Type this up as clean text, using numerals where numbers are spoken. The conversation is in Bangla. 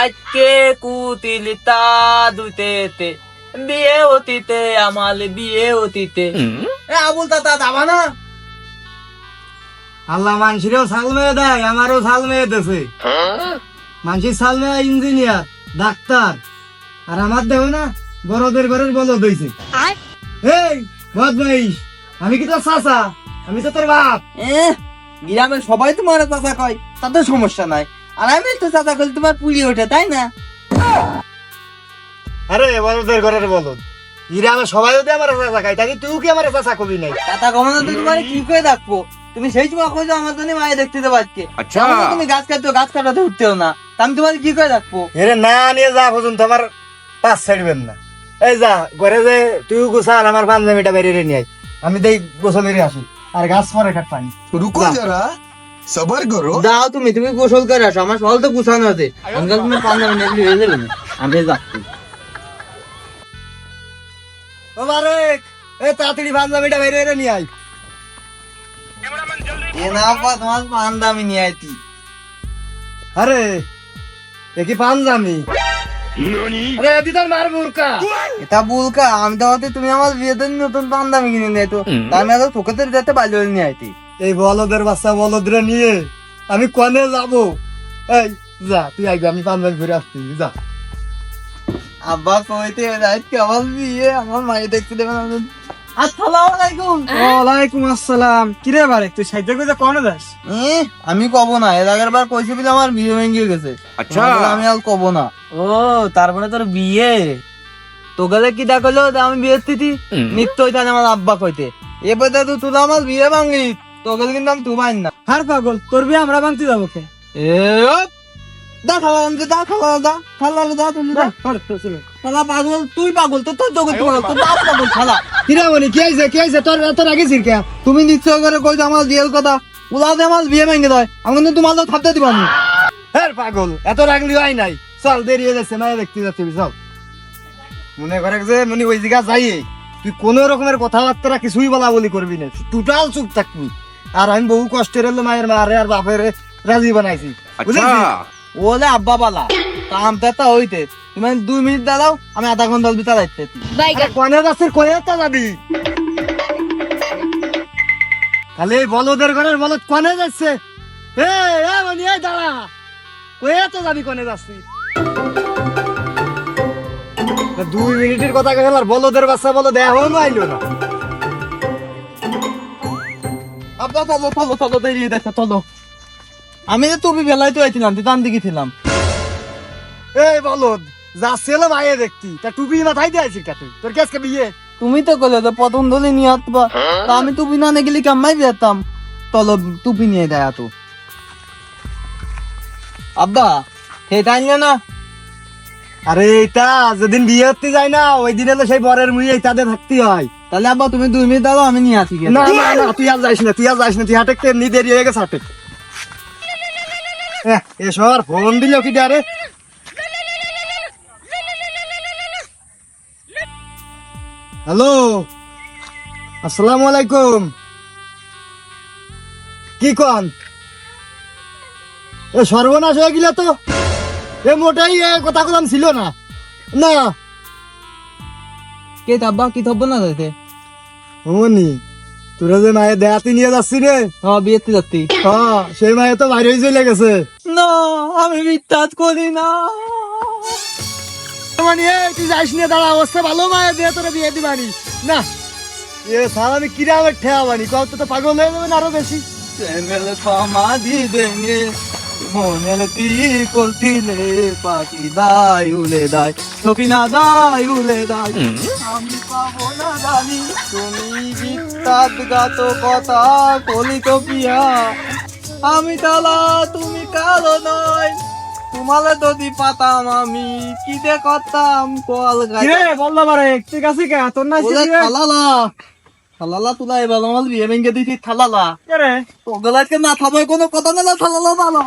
আজকে কুতিলিতা দুইতে বিয়ে অতীতে আমার বিয়ে অতীতে। আবুল তাতা দাবা না আল্লাহ মানুষেরও ছাল মেয়ে দেয়, আমারও ছাল মেয়ে দেছে। মানুষের ছাল মেয়ে ইঞ্জিনিয়ার, ডাক্তার, আর আমার দেহ না বড়দের ঘরের বলদ হইছে। এই বদমাইশ, আমি কি তোর চাচা? আমি তো তোর বাপ। গ্রামের সবাই তোমার চাচা কয়, তাতে সমস্যা নাই। আর আমি তো চাচা কইলে তোমার পুলি ওঠে, তাই না? আরে বলদের ঘরের বলদ, গ্রামে সবাই যদি আমার চাচা খাই, তাকে তুই কি আমার চাচা কবি নাই? চাচা কমানো তো তোমার কি করে রাখবো? তুমি সেই সময় কইছো আমার জন্য মায়ে দেখতে দেবো আজকে। আচ্ছা তুমি গাছ কাটাতে উঠতেও না, তা আমি তোমার কি করে রাখবো? এরে না নিয়ে যা পর্যন্ত আমার পাঁচ ছাড়বেন না। এই যা ঘরে যে তুই গোছাল, আমার পাঞ্জাবিটা বেরিয়ে নিয়ে আয়, আমি দেই গোসল মেরে আসি, আর গাছ পরে খাট পানি। रुको जरा सबर करो। যাও তুমি গোসল করে আসো, আমার সকাল তো গুছানো আছে। আজকাল তুমি পাঞ্জাবি নেগলি হয়ে যাবে না, আমি যাচ্ছি। ও মারেক, এ তাড়াতাড়ি পাঞ্জাবিটা বেরিয়ে নিয়ে আয়। এ না পা তোমার পাঞ্জাবি নিয়ে আইতি। আরে এ কি পাঞ্জাবি? আরে দিদার মার মুরকা। এটা বুলকা, আমি তো ভাবছি তুমি আমার বিয়েতে নতুন পাঞ্জাবি কিনে নিয়ে তো আমি আবার তোকে তো যেতে বাইরে নিয়ে আইতি। এই বলদের বাচ্চা বলদরে নিয়ে আমি কনে যাব? এই যা তুই আইবি, আমি পাঞ্জাবি ঘুরে আসছি, যা। আব্বা কইতে আজকে আমার বিয়ে, আমার মায়ে দেখতে দেবে না। আসসালামু আলাইকুম। ওয়ালাইকুম আসসালাম। কিরে বারে তুই সাইডে কইতে কোনে যাস? আমি কব না, এর আগের বার কইছে বলে আমার বিয়ে ভেঙে গেছে। আচ্ছা আমি আর কব না। ও তারপরে তোর বিয়ে তোকে কি দেখালো আমি বিয়ের তিথি নিত্যই তাহলে আমার আব্বা কইতে এবার তো তুই আমার বিয়ে ভাঙলি, তোকে কিন্তু আমি তুই না। হার পাগল, তোর বিয়ে আমরা ভাঙতে যাবো কে? এ দা খালা দা খালা দা খালা দা তুমি দা খালা পাগল, তুই পাগল তো তোর তোকে তুই তোর বাপ পাগল খালা। কিরে বলি কি আইছে তোর তোর আগে ছিরকে? তুমি নিশ্চয় করে কইছো আমার বিয়ের কথা, উলাতে আমার বিয়ে ভেঙে দেয়, আমি কিন্তু তোমার তো থাকতে দিব আমি। হ্যাঁ পাগল, এত রাগলি হয় নাই, চল দেরি হয়ে যাচ্ছে, মায়ে দেখতে যাচ্ছি, চল। মনে করে যে মনে ওই জায়গা যাই, তুই কোন রকমের কথাবার্তা কিছুই বলা বলি করবি না, টোটাল চুপ থাকবি। আর আমি বহু কষ্টের হলো মায়ের মারে আর বাপের রাজি বানাইছি, বুঝেছিস? ওলে আব্বা বালা কাম পেতা হইতে তুমি 2 মিনিট দাঁড়াও, আমি আধা ঘন্টা ভিতরে যাইতে। কনে যাচ্ছিস, কয়ে তো যাবি? খালি এই বলদের ঘরের বলদ কনে যাচ্ছে? এই দাঁড়া, কয়ে তো যাবি, কনে যাচ্ছিস? 2 মিনিটের কথা গেল আর বলদের বাচ্চা বলো দেয়া হলো আইলো না। আব্বা চলো চলো চলো দেরি দেখো চলো। আমি তো তুমি বেলায় তো আইছিলাম, তুই দান দিকে ছিলাম। এই বলদ যাচ্ছিল মায়ে দেখতি, তা টুপি মাথায় দিয়ে আইছিস কাতে? তোর কি আজকে বিয়ে? তুমি তো কইলে তো প্রথম দলে নিয়ে আসবা, তা আমি টুপি না গেলে কামাই যেতাম। চলো টুপি নিয়ে দেয় তো। আব্বা সেটা আনলে না? আরে এটা যেদিন বিয়ে হতে যায় না, ওই দিন হলো সেই বরের মুই তাদের থাকতে হয়। তাহলে আব্বা তুমি 2 মিনিট দাঁড়াও, আমি নিয়ে আসি। না না না, তুই আর যাইস না, তুই হাটেক এমনি দেরি হয়ে গেছে হাটেক। এসব ফোন দিল কি ডারে? হ্যালো, আসসালামু আলাইকুম। কি কন? এ সর্বনাশ হয়ে গেল তো, এ মোটাই কথা কলাম ছিল না। না কে আব্বা কি থব না যাইতে? অমনি তোরা যে মায়ের দেয়াতে নিয়ে যাচ্ছি রে, হ্যাঁ বিয়েতে যাচ্ছি। হ্যাঁ সেই মায়ে তো বাইরে চলে গেছে। না আমি বিশ্বাস করি না। মানে তুই যাইস নিয়ে দাঁড়া, অবস্থা ভালো মায়ের দিয়ে তোরা বিয়ে দিবানি না। এ সাল আমি কিরামে ঠেয়াবানি, কত তো পাগল হয়ে যাবেন আরো বেশি। সমাধি দেঙ্গে মনের তিরকল তিলে পাখি দায় উলে দায় সকিনা দায় উলে দায়। আমি পাবো না জানি তুমি বিশ্বাসঘাত কথা কলিত পিয়া, আমি কালা তুমি কালো নয়, তোমালে যদি পাতাম আমি কি দে করতাম কল গাই। বললো পারে ঠিক আছে কে তোর না থালালা থালালা তুলা এবার আমার বিয়ে ভেঙে দিছি থালালা। ওগুলাকে না থামায় কোনো কথা না থালালা ভালো।